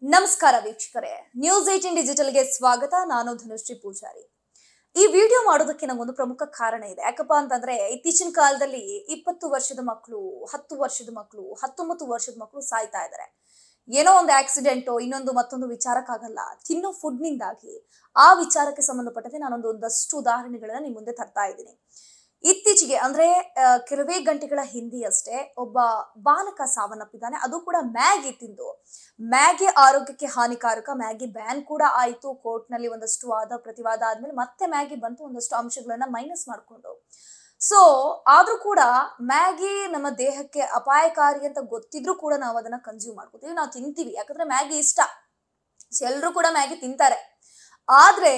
ನಮಸ್ಕಾರ ವೀಕ್ಷಕರೇ, ನ್ಯೂಸ್ 18 ಡಿಜಿಟಲ್ಗೆ ಸ್ವಾಗತ. ನಾನು ಧನುಶ್ರೀ ಪೂಜಾರಿ. ಈ ವಿಡಿಯೋ ಮಾಡೋದಕ್ಕೆ ನಂಗೊಂದು ಪ್ರಮುಖ ಕಾರಣ ಇದೆ. ಯಾಕಪ್ಪ ಅಂತಂದ್ರೆ ಇತ್ತೀಚಿನ ಕಾಲದಲ್ಲಿ 20 ವರ್ಷದ ಮಕ್ಕಳು, 10 ವರ್ಷದ ಮಕ್ಕಳು, 19 ವರ್ಷದ ಮಕ್ಕಳು ಸಾಯ್ತಾ ಇದ್ದಾರೆ. ಏನೋ ಒಂದು ಆಕ್ಸಿಡೆಂಟೋ ಇನ್ನೊಂದು ಮತ್ತೊಂದು ವಿಚಾರಕ್ಕಾಗಲ್ಲ, ತಿನ್ನೋ ಫುಡ್ ನಿಂದಾಗಿ. ಆ ವಿಚಾರಕ್ಕೆ ಸಂಬಂಧಪಟ್ಟಂತೆ ಒಂದಷ್ಟು ಉದಾಹರಣೆಗಳನ್ನ ನಿಮ್ಮ ಮುಂದೆ ತರ್ತಾ ಇದ್ದೀನಿ. ಇತ್ತೀಚೆಗೆ ಅಂದ್ರೆ ಕೆಲವೇ ಗಂಟೆಗಳ ಹಿಂದೆಯಷ್ಟೇ ಒಬ್ಬ ಬಾಲಕ ಸಾವನ್ನಪ್ಪಿದ್ದಾನೆ. ಅದು ಕೂಡ ಮ್ಯಾಗಿ ತಿಂದು. ಮ್ಯಾಗಿ ಆರೋಗ್ಯಕ್ಕೆ ಹಾನಿಕಾರಕ. ಮ್ಯಾಗಿ ಬ್ಯಾನ್ ಕೂಡ ಆಯಿತು. ಕೋರ್ಟ್ ನಲ್ಲಿ ಒಂದಷ್ಟು ವಾದ ಪ್ರತಿವಾದ ಆದ್ಮೇಲೆ ಮತ್ತೆ ಮ್ಯಾಗಿ ಬಂತು, ಒಂದಷ್ಟು ಅಂಶಗಳನ್ನ ಮೈನಸ್ ಮಾಡ್ಕೊಂಡು. ಸೊ ಆದ್ರೂ ಕೂಡ ಮ್ಯಾಗಿ ನಮ್ಮ ದೇಹಕ್ಕೆ ಅಪಾಯಕಾರಿ ಅಂತ ಗೊತ್ತಿದ್ರು ಕೂಡ ನಾವು ಅದನ್ನ ಕನ್ಸ್ಯೂಮ್ ಮಾಡ್ಕೋತೀವಿ, ನಾವು ತಿಂತೀವಿ. ಯಾಕಂದ್ರೆ ಮ್ಯಾಗಿ ಇಷ್ಟ, ಎಲ್ರು ಕೂಡ ಮ್ಯಾಗಿ ತಿಂತಾರೆ. ಆದ್ರೆ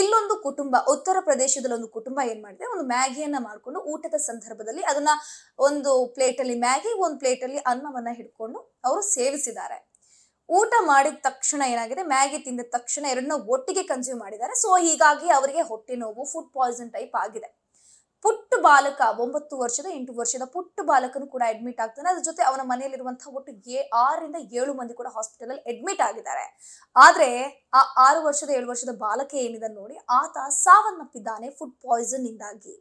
ಇಲ್ಲೊಂದು ಕುಟುಂಬ, ಉತ್ತರ ಪ್ರದೇಶದಲ್ಲಿ ಒಂದು ಕುಟುಂಬ ಏನ್ ಮಾಡಿದೆ, ಒಂದು ಮ್ಯಾಗಿಯನ್ನ ಮಾಡ್ಕೊಂಡು ಊಟದ ಸಂದರ್ಭದಲ್ಲಿ ಅದನ್ನ ಒಂದು ಪ್ಲೇಟ್ ಅಲ್ಲಿ ಮ್ಯಾಗಿ, ಒಂದು ಪ್ಲೇಟ್ ಅಲ್ಲಿ ಅನ್ನವನ್ನ ಹಿಡ್ಕೊಂಡು ಅವರು ಸೇವಿಸಿದ್ದಾರೆ. ಊಟ ಮಾಡಿದ ತಕ್ಷಣ ಏನಾಗಿದೆ, ಮ್ಯಾಗಿ ತಿಂದ ತಕ್ಷಣ ಎರಡನ್ನ ಒಟ್ಟಿಗೆ ಕನ್ಸ್ಯೂಮ್ ಮಾಡಿದ್ದಾರೆ. ಸೊ ಹೀಗಾಗಿ ಅವರಿಗೆ ಹೊಟ್ಟೆ ನೋವು, ಫುಡ್ ಪಾಯ್ಸನ್ ಟೈಪ್ ಆಗಿದೆ. ಪುಟ್ಟ ಬಾಲಕ, 9 ವರ್ಷದ 8 ವರ್ಷದ ಪುಟ್ಟ ಬಾಲಕನು ಕೂಡ ಅಡ್ಮಿಟ್ ಆಗ್ತಾನೆ. ಅದ್ರ ಜೊತೆ ಅವನ ಮನೆಯಲ್ಲಿರುವಂತಹ ಒಟ್ಟು 6 ರಿಂದ 7 ಮಂದಿ ಕೂಡ ಹಾಸ್ಪಿಟಲ್ ಅಲ್ಲಿ ಅಡ್ಮಿಟ್ ಆಗಿದ್ದಾರೆ. ಆದ್ರೆ ಆ 6 ವರ್ಷದ 7 ವರ್ಷದ ಬಾಲಕ ಏನಿದೆ ನೋಡಿ, ಆತ ಸಾವನ್ನಪ್ಪಿದ್ದಾನೆ ಫುಡ್ ಪಾಯ್ಸನ್ ಇಂದಾಗಿ.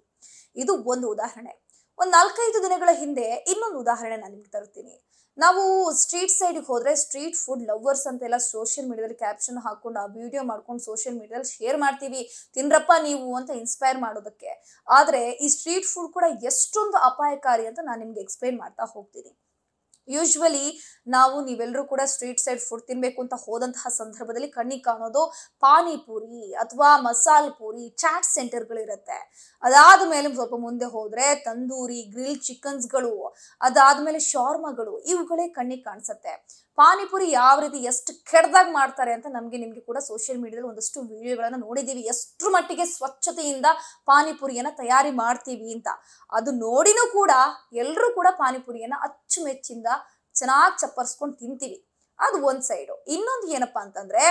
ಇದು ಒಂದು ಉದಾಹರಣೆ. ಒಂದ್ 4-5 ದಿನಗಳ ಹಿಂದೆ ಇನ್ನೊಂದು ಉದಾಹರಣೆ ನಾನು ನಿಮ್ಗೆ ತರ್ತೀನಿ. ನಾವು ಸ್ಟ್ರೀಟ್ ಸೈಡ್ ಹೋದ್ರೆ ಸ್ಟ್ರೀಟ್ ಫುಡ್ ಲವರ್ಸ್ ಅಂತೆಲ್ಲ ಸೋಷಿಯಲ್ ಮೀಡಿಯಾದಲ್ಲಿ ಕ್ಯಾಪ್ಷನ್ ಹಾಕೊಂಡು ಆ ವಿಡಿಯೋ ಮಾಡ್ಕೊಂಡು ಸೋಷಿಯಲ್ ಮೀಡಿಯಾದಲ್ಲಿ ಶೇರ್ ಮಾಡ್ತೀವಿ, ತಿನ್ರಪ್ಪ ನೀವು ಅಂತ ಇನ್ಸ್ಪೈರ್ ಮಾಡೋದಕ್ಕೆ. ಆದ್ರೆ ಈ ಸ್ಟ್ರೀಟ್ ಫುಡ್ ಕೂಡ ಎಷ್ಟೊಂದು ಅಪಾಯಕಾರಿ ಅಂತ ನಾನು ನಿಮ್ಗೆ ಎಕ್ಸ್ಪ್ಲೈನ್ ಮಾಡ್ತಾ ಹೋಗ್ತೀನಿ. ಯೂಶ್ವಲಿ ನೀವೆಲ್ಲರೂ ಕೂಡ ಸ್ಟ್ರೀಟ್ ಸೈಡ್ ಫುಡ್ ತಿನ್ಬೇಕು ಅಂತ ಹೋದಂತಹ ಸಂದರ್ಭದಲ್ಲಿ ಕಣ್ಣಿಗೆ ಕಾಣೋದು ಪಾನಿಪುರಿ ಅಥವಾ ಮಸಾಲ್ ಪೂರಿ, ಚಾಟ್ ಸೆಂಟರ್ಗಳಿರುತ್ತೆ. ಅದಾದ್ಮೇಲೆ ಸ್ವಲ್ಪ ಮುಂದೆ ಹೋದ್ರೆ ತಂದೂರಿ, ಗ್ರಿಲ್ ಚಿಕನ್ಸ್ಗಳು, ಅದಾದ್ಮೇಲೆ ಶಾರ್ಮಾಗಳು, ಇವುಗಳೇ ಕಣ್ಣಿಗೆ ಕಾಣಿಸುತ್ತೆ. ಪಾನಿಪುರಿ ಯಾವ ರೀತಿ ಎಷ್ಟು ಕೆಡ್ದಾಗ ಮಾಡ್ತಾರೆ ಅಂತ ನಿಮ್ಗೆ ಕೂಡ ಸೋಷಿಯಲ್ ಮೀಡಿಯಾದಲ್ಲಿ ಒಂದಷ್ಟು ವಿಡಿಯೋಗಳನ್ನ ನೋಡಿದೀವಿ, ಎಷ್ಟರ ಮಟ್ಟಿಗೆ ಸ್ವಚ್ಛತೆಯಿಂದ ಪಾನಿಪುರಿಯನ್ನ ತಯಾರಿ ಮಾಡ್ತೀವಿ ಅಂತ. ಅದು ನೋಡಿನೂ ಕೂಡ ಎಲ್ಲರೂ ಕೂಡ ಪಾನಿಪುರಿಯನ್ನ ಅಚ್ಚುಮೆಚ್ಚಿಂದ ಚೆನ್ನಾಗಿ ಚಪ್ಪರ್ಸ್ಕೊಂಡು ತಿಂತೀವಿ. ಅದು ಒಂದ್ ಸೈಡು. ಇನ್ನೊಂದು ಏನಪ್ಪಾ ಅಂತಂದ್ರೆ,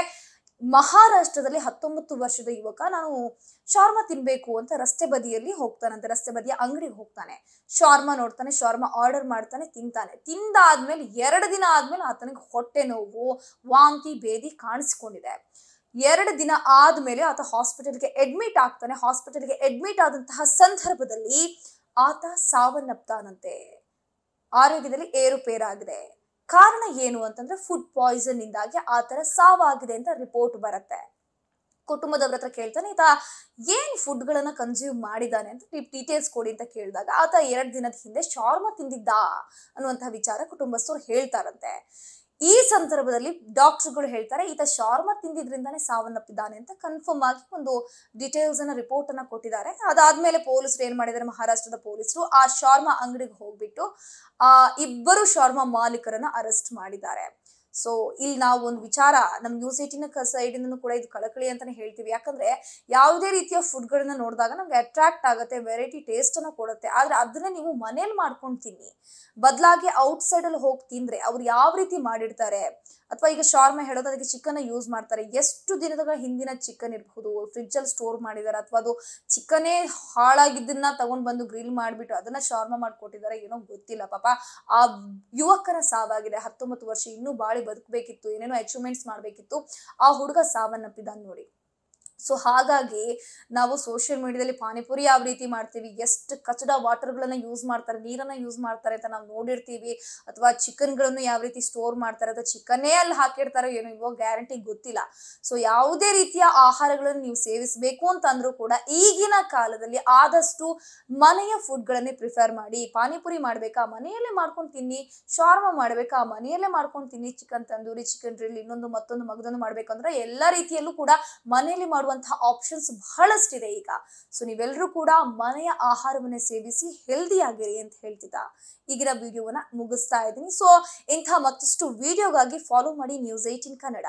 ಮಹಾರಾಷ್ಟ್ರದಲ್ಲಿ 19 ವರ್ಷದ ಯುವಕ ನಾನು ಶಾರ್ಮಾ ತಿನ್ಬೇಕು ಅಂತ ರಸ್ತೆ ಬದಿಯಲ್ಲಿ ಹೋಗ್ತಾನಂತೆ, ರಸ್ತೆ ಬದಿಯ ಅಂಗಡಿಗೆ ಹೋಗ್ತಾನೆ. ಶಾರ್ಮಾ ನೋಡ್ತಾನೆ, ಶಾರ್ಮಾ ಆರ್ಡರ್ ಮಾಡ್ತಾನೆ, ತಿಂತಾನೆ. ತಿಂದಾದ್ಮೇಲೆ 2 ದಿನ ಆದ್ಮೇಲೆ ಆತನಿಗೆ ಹೊಟ್ಟೆ ನೋವು, ವಾಂತಿ, ಭೇದಿ ಕಾಣಿಸ್ಕೊಂಡಿದೆ. 2 ದಿನ ಆದ್ಮೇಲೆ ಆತ ಹಾಸ್ಪಿಟಲ್ಗೆ ಅಡ್ಮಿಟ್ ಆಗ್ತಾನೆ. ಹಾಸ್ಪಿಟಲ್ಗೆ ಅಡ್ಮಿಟ್ ಆದಂತಹ ಸಂದರ್ಭದಲ್ಲಿ ಆತ ಸಾವನ್ನಪ್ತಾನಂತೆ. ಆರೋಗ್ಯದಲ್ಲಿ ಏರುಪೇರಾಗಿದೆ. ಕಾರಣ ಏನು ಅಂತಂದ್ರೆ ಫುಡ್ ಪಾಯ್ಸನ್ ಇಂದಾಗಿ ಆತರ ಸಾವಾಗಿದೆ ಅಂತ ರಿಪೋರ್ಟ್ ಬರುತ್ತೆ. ಕುಟುಂಬದವ್ರ ಹತ್ರ ಕೇಳ್ತಾನೆ, ಈತ ಏನ್ ಫುಡ್ ಗಳನ್ನ ಕನ್ಸ್ಯೂಮ್ ಮಾಡಿದಾನೆ ಅಂತ ಡೀಟೇಲ್ಸ್ ಕೊಡಿ ಅಂತ ಕೇಳಿದಾಗ ಆತ 2 ದಿನದ ಹಿಂದೆ ಶಾರ್ಮಾ ತಿಂದಿದ್ದ ಅನ್ನುವಂತಹ ವಿಚಾರ ಕುಟುಂಬಸ್ಥರು ಹೇಳ್ತಾರಂತೆ. ಈ ಸಂದರ್ಭದಲ್ಲಿ ಡಾಕ್ಟರ್ಗಳು ಹೇಳ್ತಾರೆ, ಈತ ಶಾರ್ಮಾ ತಿಂದಿದ್ರಿಂದಾನೇ ಸಾವನ್ನಪ್ಪಿದ್ದಾನೆ ಅಂತ ಕನ್ಫರ್ಮ್ ಆಗಿ ಒಂದು ಡೀಟೇಲ್ಸ್ ಅನ್ನ ರಿಪೋರ್ಟ್ ಅನ್ನ ಕೊಟ್ಟಿದ್ದಾರೆ. ಅದಾದ್ಮೇಲೆ ಪೊಲೀಸರು ಏನ್ ಮಾಡಿದ್ದಾರೆ, ಮಹಾರಾಷ್ಟ್ರದ ಪೊಲೀಸರು ಆ ಶಾರ್ಮಾ ಅಂಗಡಿಗೆ ಹೋಗ್ಬಿಟ್ಟು ಆ 2 ಶಾರ್ಮಾ ಮಾಲೀಕರನ್ನ ಅರೆಸ್ಟ್ ಮಾಡಿದ್ದಾರೆ. ಸೊ ಇಲ್ಲಿ ನಾವು ಒಂದು ವಿಚಾರ, ನಮ್ ನ್ಯೂಸ್ 18 ಸೈಡ್ ಇಂದನೂ ಕೂಡ ಇದು ಕಳಕಳಿ ಅಂತಾನೆ ಹೇಳ್ತೀವಿ. ಯಾಕಂದ್ರೆ ಯಾವುದೇ ರೀತಿಯ ಫುಡ್ ಗಳನ್ನ ನೋಡಿದಾಗ ನಮ್ಗೆ ಅಟ್ರಾಕ್ಟ್ ಆಗುತ್ತೆ, ವೆರೈಟಿ ಟೇಸ್ಟ್ ಅನ್ನ ಕೊಡುತ್ತೆ. ಆದ್ರೆ ಅದನ್ನ ನೀವು ಮನೇಲಿ ಮಾಡ್ಕೊಂಡು ತಿನ್ನಿ, ಬದಲಾಗಿ ಔಟ್ ಸೈಡ್ ಅಲ್ಲಿ ಹೋಗಿ ತಿಂದ್ರೆ ಅವ್ರು ಯಾವ ರೀತಿ ಮಾಡಿರ್ತಾರೆ, ಅಥವಾ ಈಗ ಶಾರ್ಮಾ ಹೇಳೋದು ಅದಕ್ಕೆ ಚಿಕನ್ ಯೂಸ್ ಮಾಡ್ತಾರೆ. ಎಷ್ಟು ದಿನದ ಹಿಂದಿನ ಚಿಕನ್ ಇರಬಹುದು, ಫ್ರಿಡ್ಜ್ ಅಲ್ಲಿ ಸ್ಟೋರ್ ಮಾಡಿದ್ದಾರೆ, ಅಥವಾ ಅದು ಚಿಕನ್ನೇ ಹಾಳಾಗಿದ್ದನ್ನ ತಗೊಂಡ್ ಬಂದು ಗ್ರಿಲ್ ಮಾಡ್ಬಿಟ್ಟು ಅದನ್ನ ಶಾರ್ಮಾ ಮಾಡ್ಕೊಟ್ಟಿದ್ದಾರೆ, ಏನೋ ಗೊತ್ತಿಲ್ಲ. ಪಾಪ ಆ ಯುವಕನ ಸಾವಾಗಿದೆ. 19 ವರ್ಷ, ಇನ್ನೂ ಬಾಳಿ ಬದುಕಬೇಕಿತ್ತು, ಏನೇನೋ ಅಚೀವ್ಮೆಂಟ್ಸ್ ಮಾಡ್ಬೇಕಿತ್ತು. ಆ ಹುಡುಗ ಸಾವನ್ನಪ್ಪಿದಾನ್ ನೋಡಿ. ಸೊ ಹಾಗಾಗಿ ನಾವು ಸೋಷಿಯಲ್ ಮೀಡಿಯಾದಲ್ಲಿ ಪಾನಿಪುರಿ ಯಾವ ರೀತಿ ಮಾಡ್ತೀವಿ, ಎಷ್ಟು ಕಚಡ ವಾಟರ್ ಗಳನ್ನ ಯೂಸ್ ಮಾಡ್ತಾರೆ, ನೀರನ್ನ ಯೂಸ್ ಮಾಡ್ತಾರೆ ಅಂತ ನಾವು ನೋಡಿರ್ತೀವಿ. ಅಥವಾ ಚಿಕನ್ ಗಳನ್ನು ಯಾವ ರೀತಿ ಸ್ಟೋರ್ ಮಾಡ್ತಾರೆ, ಅಥವಾ ಚಿಕನ್ನೇ ಅಲ್ಲಿ ಹಾಕಿರ್ತಾರೋ ಏನೋ ಇಲ್ವೋ ಗ್ಯಾರಂಟಿ ಗೊತ್ತಿಲ್ಲ. ಸೊ ಯಾವುದೇ ರೀತಿಯ ಆಹಾರಗಳನ್ನು ನೀವು ಸೇವಿಸಬೇಕು ಅಂತಂದ್ರೂ ಕೂಡ ಈಗಿನ ಕಾಲದಲ್ಲಿ ಆದಷ್ಟು ಮನೆಯ ಫುಡ್ ಗಳನ್ನೇ ಪ್ರಿಫರ್ ಮಾಡಿ. ಪಾನಿಪುರಿ ಮಾಡ್ಬೇಕಾ, ಮನೆಯಲ್ಲೇ ಮಾಡ್ಕೊಂಡು ತಿನ್ನಿ. ಶಾರ್ಮಾ ಮಾಡ್ಬೇಕಾ, ಮನೆಯಲ್ಲೇ ಮಾಡ್ಕೊಂಡು ತಿನ್ನಿ. ಚಿಕನ್ ತಂದೂರಿ, ಚಿಕನ್ ಗ್ರಿಲ್, ಇನ್ನೊಂದು ಮತ್ತೊಂದು ಮಗದೊಂದು ಮಾಡ್ಬೇಕಂದ್ರೆ ಎಲ್ಲಾ ರೀತಿಯಲ್ಲೂ ಕೂಡ ಮನೆಯಲ್ಲಿ ಮಾಡುವಂತಹ ಆಪ್ಷನ್ಸ್ ಬಹಳಷ್ಟಿದೆ ಈಗ. ಸೊ ನೀವೆಲ್ಲರೂ ಕೂಡ ಮನೆಯ ಆಹಾರವನ್ನ ಸೇವಿಸಿ ಹೆಲ್ದಿ ಆಗಿರಿ ಅಂತ ಹೇಳ್ತಿದ್ದ ಈಗಿನ ವಿಡಿಯೋವನ್ನ ಮುಗಿಸ್ತಾ ಇದ್ದೀನಿ. ಸೊ ಇಂತಹ ಮತ್ತಷ್ಟು ವಿಡಿಯೋಗಾಗಿ ಫಾಲೋ ಮಾಡಿ ನ್ಯೂಸ್ 18 ಕನ್ನಡ.